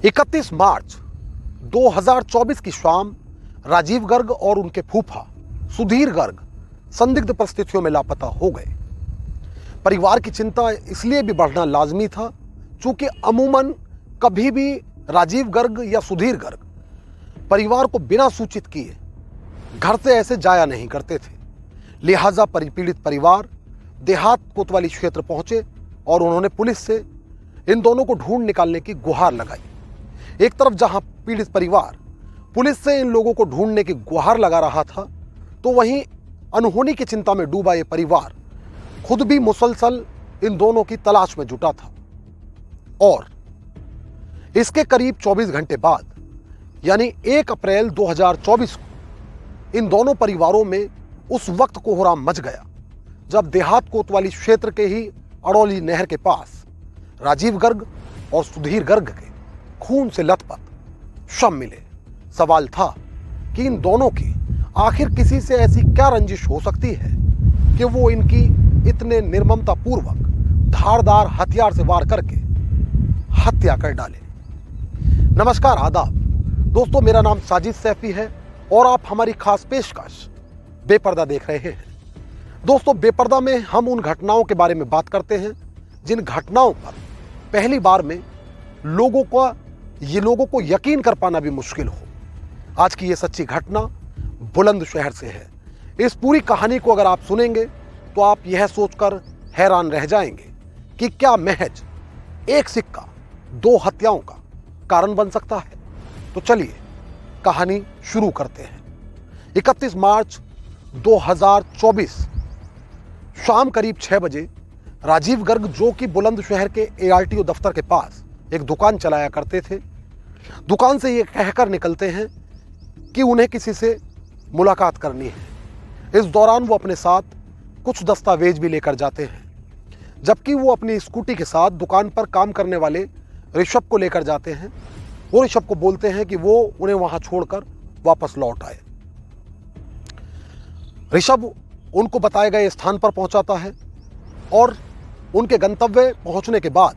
31 मार्च 2024 की शाम राजीव गर्ग और उनके फूफा सुधीर गर्ग संदिग्ध परिस्थितियों में लापता हो गए। परिवार की चिंता इसलिए भी बढ़ना लाजमी था क्योंकि अमूमन कभी भी राजीव गर्ग या सुधीर गर्ग परिवार को बिना सूचित किए घर से ऐसे जाया नहीं करते थे। लिहाजा पीड़ित परिवार देहात कोतवाली क्षेत्र पहुंचे और उन्होंने पुलिस से इन दोनों को ढूंढ निकालने की गुहार लगाई। एक तरफ जहां पीड़ित परिवार पुलिस से इन लोगों को ढूंढने की गुहार लगा रहा था, तो वहीं अनहोनी की चिंता में डूबा ये परिवार खुद भी मुसलसल इन दोनों की तलाश में जुटा था। और इसके करीब 24 घंटे बाद यानी 1 अप्रैल 2024 को इन दोनों परिवारों में उस वक्त कोहराम मच गया जब देहात कोतवाली क्षेत्र के ही अड़ौली नहर के पास राजीव गर्ग और सुधीर गर्ग के खून से लथपथ शव मिले। सवाल था कि इन दोनों की आखिर किसी से ऐसी क्या रंजिश हो सकती है कि वो इनकी इतने निर्ममतापूर्वक धारदार हथियार से वार करके हत्या कर डाले। नमस्कार, आदाब दोस्तों, मेरा नाम साजिद सैफी है और आप हमारी खास पेशकश बेपर्दा देख रहे हैं। दोस्तों, बेपर्दा में हम उन घटनाओं के बारे में बात करते हैं जिन घटनाओं पर पहली बार में लोगों को यकीन कर पाना भी मुश्किल हो। आज की ये सच्ची घटना बुलंदशहर से है। इस पूरी कहानी को अगर आप सुनेंगे तो आप यह सोचकर हैरान रह जाएंगे कि क्या महज एक सिक्का 2 हत्याओं का कारण बन सकता है। तो चलिए कहानी शुरू करते हैं। 31 मार्च 2024 शाम करीब 6 बजे राजीव गर्ग, जो कि बुलंदशहर के ARTO दफ्तर के पास एक दुकान चलाया करते थे, दुकान से ये कहकर निकलते हैं कि उन्हें किसी से मुलाकात करनी है। इस दौरान वो अपने साथ कुछ दस्तावेज भी लेकर जाते हैं, जबकि वो अपनी स्कूटी के साथ दुकान पर काम करने वाले ऋषभ को लेकर जाते हैं। वो ऋषभ को बोलते हैं कि वो उन्हें वहां छोड़कर वापस लौट आए। ऋषभ उनको बताए गए स्थान पर पहुंचाता है और उनके गंतव्य पहुंचने के बाद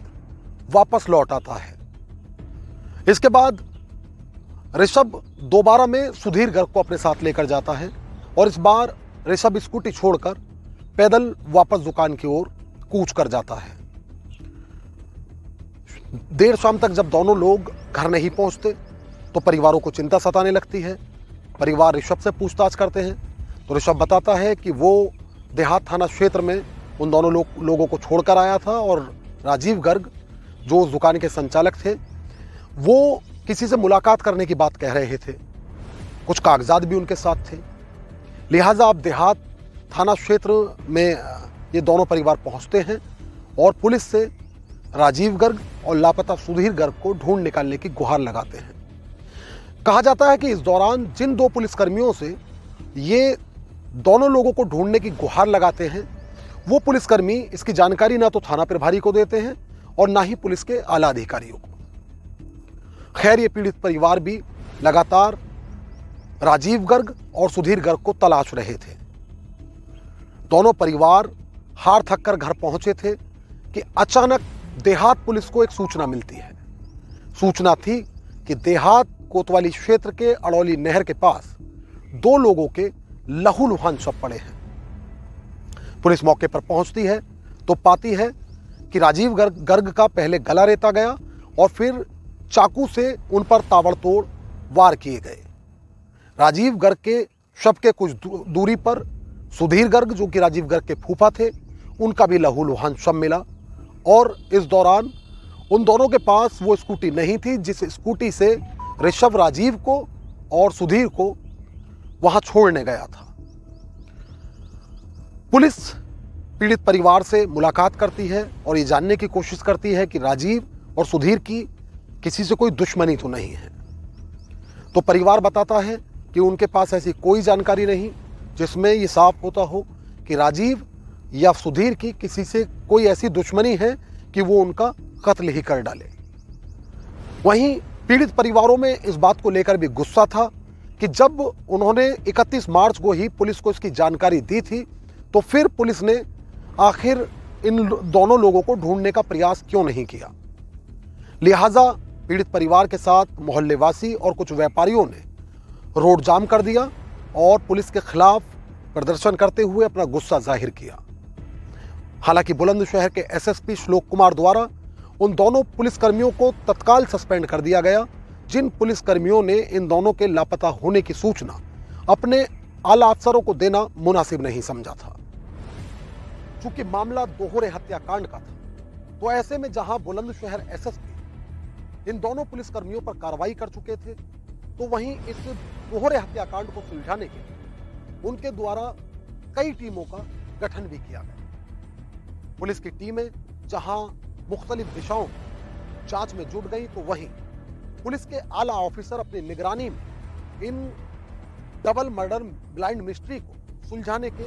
वापस लौट आता है। इसके बाद ऋषभ दोबारा में सुधीर गर्ग को अपने साथ लेकर जाता है और इस बार ऋषभ स्कूटी छोड़कर पैदल वापस दुकान की ओर कूच कर जाता है। देर शाम तक जब दोनों लोग घर नहीं पहुंचते तो परिवारों को चिंता सताने लगती है। परिवार ऋषभ से पूछताछ करते हैं तो ऋषभ बताता है कि वो देहात थाना क्षेत्र में उन दोनों लोगों को छोड़कर आया था और राजीव गर्ग, जो उस दुकान के संचालक थे, वो किसी से मुलाकात करने की बात कह रहे थे। कुछ कागजात भी उनके साथ थे। लिहाजा अब देहात थाना क्षेत्र में ये दोनों परिवार पहुंचते हैं और पुलिस से राजीव गर्ग और लापता सुधीर गर्ग को ढूंढ निकालने की गुहार लगाते हैं। कहा जाता है कि इस दौरान जिन 2 पुलिसकर्मियों से ये दोनों लोगों को ढूंढने की गुहार लगाते हैं, वो पुलिसकर्मी इसकी जानकारी ना तो थाना प्रभारी को देते हैं और ना ही पुलिस के आला अधिकारियों को। खैर, ये पीड़ित परिवार भी लगातार राजीव गर्ग और सुधीर गर्ग को तलाश रहे थे। दोनों परिवार हार थक कर घर पहुंचे थे कि अचानक देहात पुलिस को एक सूचना मिलती है। सूचना थी कि देहात कोतवाली क्षेत्र के अड़ौली नहर के पास 2 लोगों के लहूलुहान शव पड़े हैं। पुलिस मौके पर पहुंचती है तो पाती है कि राजीव गर्ग का पहले गला रेता गया और फिर चाकू से उन पर ताबड़तोड़ वार किए गए। राजीव गर्ग के शव के कुछ दूरी पर सुधीर गर्ग, जो कि राजीव गर्ग के फूफा थे, उनका भी लहूलुहान शव मिला। और इस दौरान उन दोनों के पास वो स्कूटी नहीं थी जिस स्कूटी से ऋषभ राजीव को और सुधीर को वहां छोड़ने गया था। पुलिस पीड़ित परिवार से मुलाकात करती है और ये जानने की कोशिश करती है कि राजीव और सुधीर की किसी से कोई दुश्मनी तो नहीं है। तो परिवार बताता है कि उनके पास ऐसी कोई जानकारी नहीं जिसमें ये साफ होता हो कि राजीव या सुधीर की किसी से कोई ऐसी दुश्मनी है कि वो उनका कत्ल ही कर डाले। वहीं पीड़ित परिवारों में इस बात को लेकर भी गुस्सा था कि जब उन्होंने 31 मार्च को ही पुलिस को इसकी जानकारी दी थी तो फिर पुलिस ने आखिर इन दोनों लोगों को ढूंढने का प्रयास क्यों नहीं किया। लिहाजा पीड़ित परिवार के साथ मोहल्लेवासी और कुछ व्यापारियों ने रोड जाम कर दिया और पुलिस के खिलाफ प्रदर्शन करते हुए अपना गुस्सा जाहिर किया। हालांकि बुलंदशहर के एसएसपी श्लोक कुमार द्वारा उन दोनों पुलिसकर्मियों को तत्काल सस्पेंड कर दिया गया, जिन पुलिसकर्मियों ने इन दोनों के लापता होने की सूचना अपने आला अफसरों को देना मुनासिब नहीं समझा था। चूंकि मामला दोहरे हत्याकांड का था, तो ऐसे में जहां बुलंदशहर एसएसपी इन दोनों पुलिसकर्मियों पर कार्रवाई कर चुके थे, तो वहीं इस दोहरे हत्याकांड को सुलझाने के लिए उनके द्वारा कई टीमों का गठन भी किया गया। पुलिस की टीमें जहां मुख्तलिफ दिशाओं में जांच में जुट गई, तो वहीं पुलिस के आला ऑफिसर अपनी निगरानी में in double murder blind mystery को सुलझाने के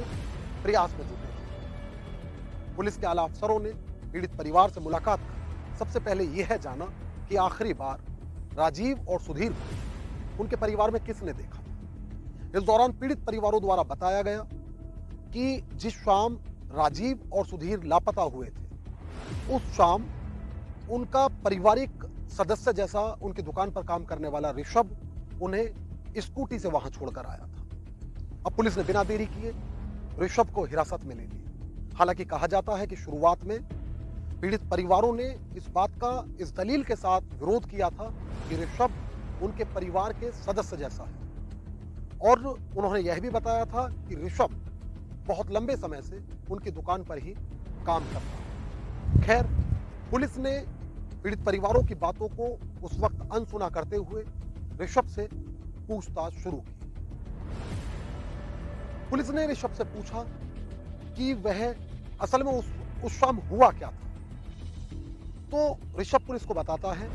प्रयास में जुटे थे। पुलिस के आला अफसरों ने पीड़ित परिवार से मुलाकात कर सबसे पहले यह जाना कि आखिरी बार राजीव और सुधीर को उनके परिवार में किसने देखा। इस दौरान पीड़ित परिवारों द्वारा बताया गया कि जिस शाम राजीव और सुधीर लापता हुए थे, उस शाम उनका पारिवारिक सदस्य जैसा उनकी दुकान पर काम करने वाला ऋषभ उन्हें स्कूटी से वहां छोड़कर आया था। अब पुलिस ने बिना देरी किए ऋषभ को हिरासत में ले लिया। हालांकि कहा जाता है कि शुरुआत में पीड़ित परिवारों ने इस बात का इस दलील के साथ विरोध किया था कि ऋषभ उनके परिवार के सदस्य जैसा है, और उन्होंने यह भी बताया था कि ऋषभ बहुत लंबे समय से उनकी दुकान पर ही काम करता है। खैर, पुलिस ने पीड़ित परिवारों की बातों को उस वक्त अनसुना करते हुए ऋषभ से पूछताछ शुरू की। पुलिस ने ऋषभ से पूछा कि वह असल में उस शाम हुआ क्या था। तो ऋषभ पुलिस को बताता है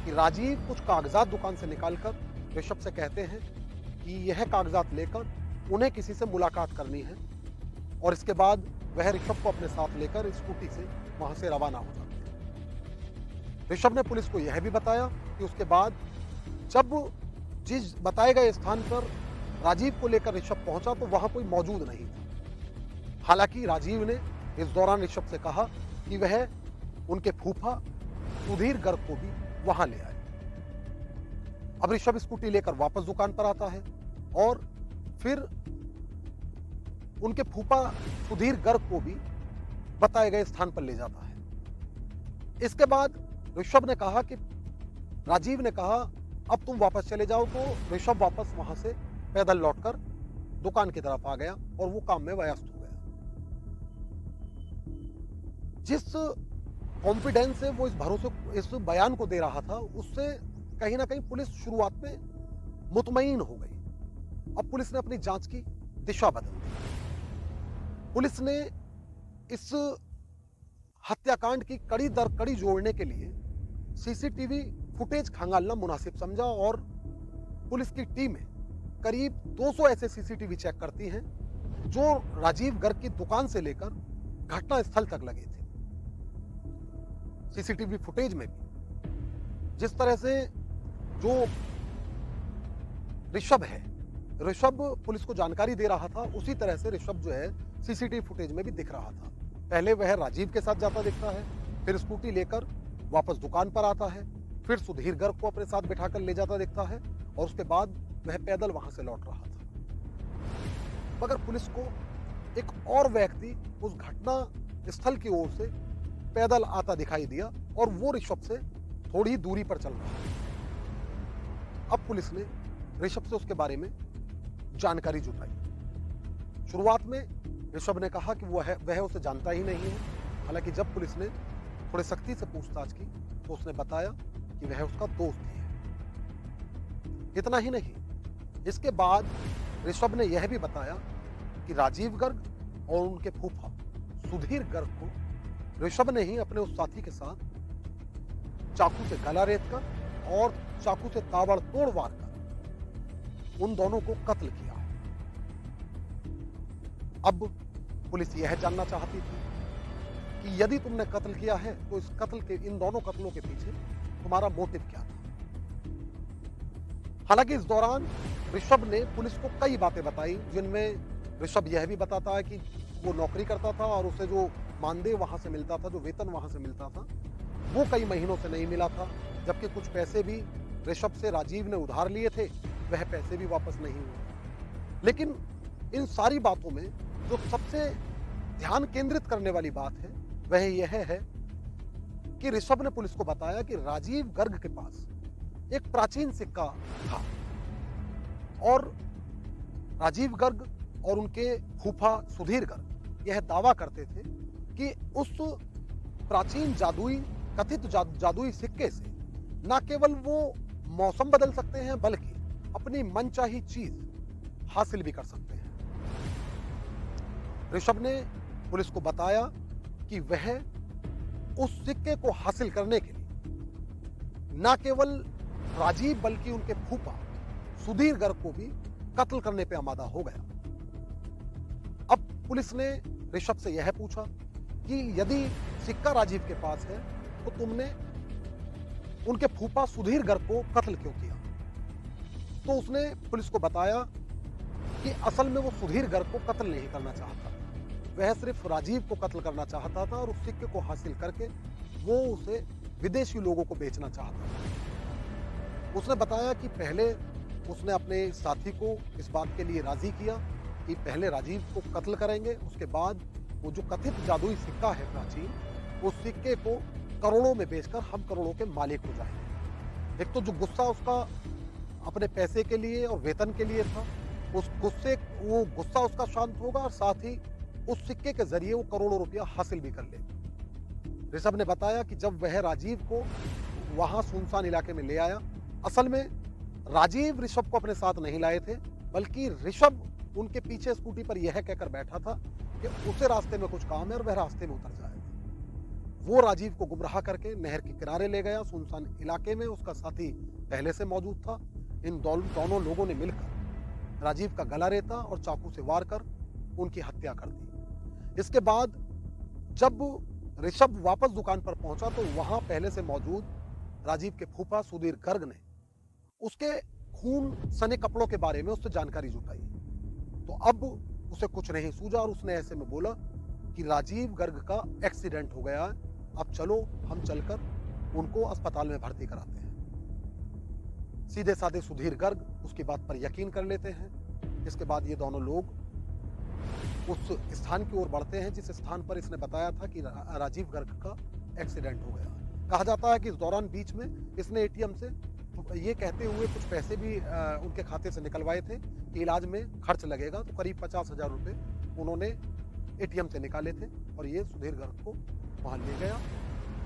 कि राजीव कुछ कागजात दुकान से निकालकर ऋषभ से कहते हैं कि यह कागजात लेकर उन्हें किसी से मुलाकात करनी है, और इसके बाद वह ऋषभ को अपने साथ लेकर स्कूटी से वहां से रवाना हो जाते हैं। ऋषभ ने पुलिस को यह भी बताया कि उसके बाद जब जिस बताए गए स्थान पर राजीव को लेकर ऋषभ पहुंचा, तो वहां कोई मौजूद नहीं था। हालांकि राजीव ने इस दौरान ऋषभ से कहा कि वह उनके फूफा सुधीर गर्ग को भी वहां ले आए। अब ऋषभ स्कूटी लेकर वापस दुकान पर आता है और फिर उनके फूफा सुधीर गर्ग को भी बताए गए स्थान पर ले जाता है। इसके बाद ऋषभ ने कहा कि राजीव ने कहा अब तुम वापस चले जाओ, तो ऋषभ वापस वहां से पैदल लौटकर दुकान की तरफ आ गया और वो काम में व्यस्त हो गया। जिस कॉन्फिडेंस से वो इस भरोसे इस बयान को दे रहा था, उससे कहीं ना कहीं पुलिस शुरुआत में मुतमईन हो गई। अब पुलिस ने अपनी जांच की दिशा बदल दी। पुलिस ने इस हत्याकांड की कड़ी दर कड़ी जोड़ने के लिए सीसीटीवी फुटेज खंगालना मुनासिब समझा, और पुलिस की टीमें करीब 200 ऐसे सीसीटीवी चेक करती हैं जो राजीव गर्ग की दुकान से लेकर घटना स्थल तक लगे थे। सीसीटीवी फुटेज में भी जिस तरह से जो ऋषभ पुलिस को जानकारी दे रहा था, उसी तरह से ऋषभ जो है सीसीटीवी फुटेज में भी दिख रहा था। पहले वह राजीव के साथ जाता दिखता है, फिर स्कूटी लेकर वापस दुकान पर आता है, फिर सुधीर गर्ग को अपने साथ बिठाकर ले जाता दिखता है, और उसके बाद वह पैदल वहां से लौट रहा था। मगर पुलिस को एक और व्यक्ति उस घटना स्थल की ओर से पैदल आता दिखाई दिया, और वो ऋषभ से थोड़ी दूरी पर चल रहा है। अब पुलिस ने ऋषभ से उसके बारे में जानकारी जुटाई। शुरुआत में ऋषभ ने कहा कि वह उसे जानता ही नहीं है। हालांकि जब पुलिस ने थोड़ी सख्ती से पूछताछ की, तो उसने बताया कि वह उसका दोस्त ही है। इतना ही नहीं, इसके बाद ऋषभ ने यह भी बताया कि राजीव गर्ग और उनके फूफा सुधीर गर्ग को ऋषभ ने ही अपने उस साथी के साथ चाकू से गला रेतकर और चाकू से ताबड़तोड़ वार कर उन दोनों को कत्ल किया है। अब पुलिस यह जानना चाहती थी कि यदि तुमने कत्ल किया है, तो इस कत्ल के इन दोनों कत्लों के पीछे तुम्हारा मोटिव क्या था। हालांकि इस दौरान ऋषभ ने पुलिस को कई बातें बताई, जिनमें ऋषभ यह भी बताता है कि वो नौकरी करता था और उसे जो मानदेय वहां से मिलता था, जो वेतन वहां से मिलता था, वो कई महीनों से नहीं मिला था। जबकि कुछ पैसे भी ऋषभ से राजीव ने उधार लिए थे, वह पैसे भी वापस नहीं हुए। लेकिन इन सारी बातों में जो सबसे ध्यान केंद्रित करने वाली बात है, वह यह है कि ऋषभ ने पुलिस को बताया कि राजीव गर्ग के पास एक प्राचीन सिक्का था और राजीव गर्ग और उनके फूफा सुधीर गर्ग यह दावा करते थे कि उस प्राचीन कथित जादुई सिक्के से न केवल वो मौसम बदल सकते हैं, बल्कि अपनी मनचाही चीज हासिल भी कर सकते हैं। ऋषभ ने पुलिस को बताया कि वह उस सिक्के को हासिल करने के लिए न केवल राजीव बल्कि उनके फूफा सुधीर गर्ग को भी कत्ल करने पे आमादा हो गया। अब पुलिस ने ऋषभ से यह पूछा कि यदि सिक्का राजीव के पास है तो तुमने उनके फूफा सुधीर गर्ग को कत्ल क्यों किया? तो उसने पुलिस को बताया कि असल में वो सुधीर गर्ग को कत्ल नहीं करना चाहता, वह सिर्फ राजीव को कत्ल करना चाहता था और उस सिक्के को हासिल करके वो उसे विदेशी लोगों को बेचना चाहता था। उसने बताया कि पहले उसने अपने साथी को इस बात के लिए राजी किया कि पहले राजीव को कत्ल करेंगे, उसके बाद वो जो कथित जादुई सिक्का है प्राचीन, उस सिक्के को करोड़ों में बेचकर हम करोड़ों के मालिक हो जाएंगे। एक तो जो गुस्सा उसका अपने पैसे के लिए और वेतन के लिए था, वो गुस्सा उसका शांत होगा और साथ ही उस सिक्के के जरिए वो करोड़ों रुपया हासिल भी कर लेगा। ऋषभ ने बताया कि जब वह राजीव को वहां सुनसान इलाके में ले आया, असल में राजीव ऋषभ को अपने साथ नहीं लाए थे, बल्कि ऋषभ उनके पीछे स्कूटी पर यह कहकर बैठा था कि उसे रास्ते में कुछ काम है और वह रास्ते में उतर जाएगा। वो राजीव को गुमराह करके नहर के किनारे ले गया सुनसान इलाके में। उसका साथी पहले से मौजूद था। इन दोनों लोगों ने मिलकर राजीव का गला रेता और चाकू से वार कर उनकी हत्या कर दी। इसके बाद जब ऋषभ वापस दुकान पर पहुंचा तो वहां पहले से मौजूद राजीव के फूफा सुधीर गर्ग ने उसके खून सने कपड़ों के बारे में उससे जानकारी जुटाई। तो अब उसे कुछ नहीं सूझा और उसने ऐसे में बोला कि राजीव गर्ग का एक्सीडेंट हो गया है, अब चलो हम चलकर उनको अस्पताल में भर्ती कराते हैं। सीधे साधे सुधीर गर्ग उसकी बात पर यकीन कर लेते हैं। इसके बाद ये दोनों लोग उस स्थान की ओर बढ़ते हैं जिस स्थान पर इसने बताया था कि राजीव गर्ग का एक्सीडेंट हो गया। कहा जाता है कि इस दौरान बीच में इसने एटीएम से ये कहते हुए कुछ पैसे भी उनके खाते से निकलवाए थे कि इलाज में खर्च लगेगा, तो करीब 50,000 रुपए उन्होंने एटीएम से निकाले थे और ये सुधीर गर्ग को वहां ले गया।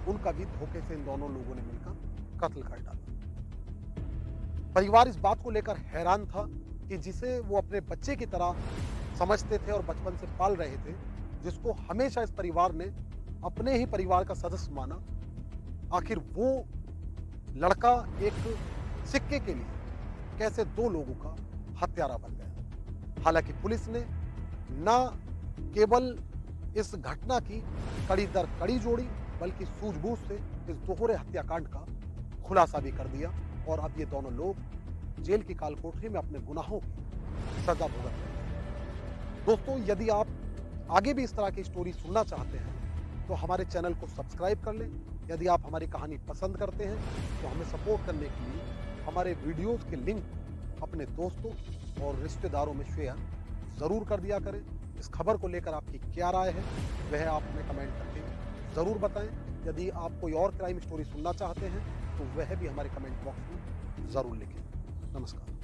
उनका भी धोखे से इन दोनों लोगों ने मिलकर कत्ल कर डाला। परिवार इस बात को लेकर हैरान था कि जिसे वो अपने बच्चे की तरह समझते थे और बचपन से पाल रहे थे, जिसको हमेशा इस परिवार ने अपने ही परिवार का सदस्य माना, आखिर वो लड़का एक सिक्के के लिए कैसे दो लोगों का हत्यारा बन गया। हालांकि पुलिस ने न केवल इस घटना की कड़ी दर कड़ी जोड़ी, बल्कि सूझबूझ से इस दोहरे हत्याकांड का खुलासा भी कर दिया और अब ये दोनों लोग जेल की कालकोठरी में अपने गुनाहों की सजा भुगत रहे हैं। दोस्तों, यदि आप आगे भी इस तरह की स्टोरी सुनना चाहते हैं तो हमारे चैनल को सब्सक्राइब कर लें। यदि आप हमारी कहानी पसंद करते हैं तो हमें सपोर्ट करने के लिए हमारे वीडियोस के लिंक अपने दोस्तों और रिश्तेदारों में शेयर ज़रूर कर दिया करें। इस खबर को लेकर आपकी क्या राय है वह आप हमें कमेंट करके ज़रूर बताएं। यदि आप कोई और क्राइम स्टोरी सुनना चाहते हैं तो वह भी हमारे कमेंट बॉक्स में ज़रूर लिखें। नमस्कार।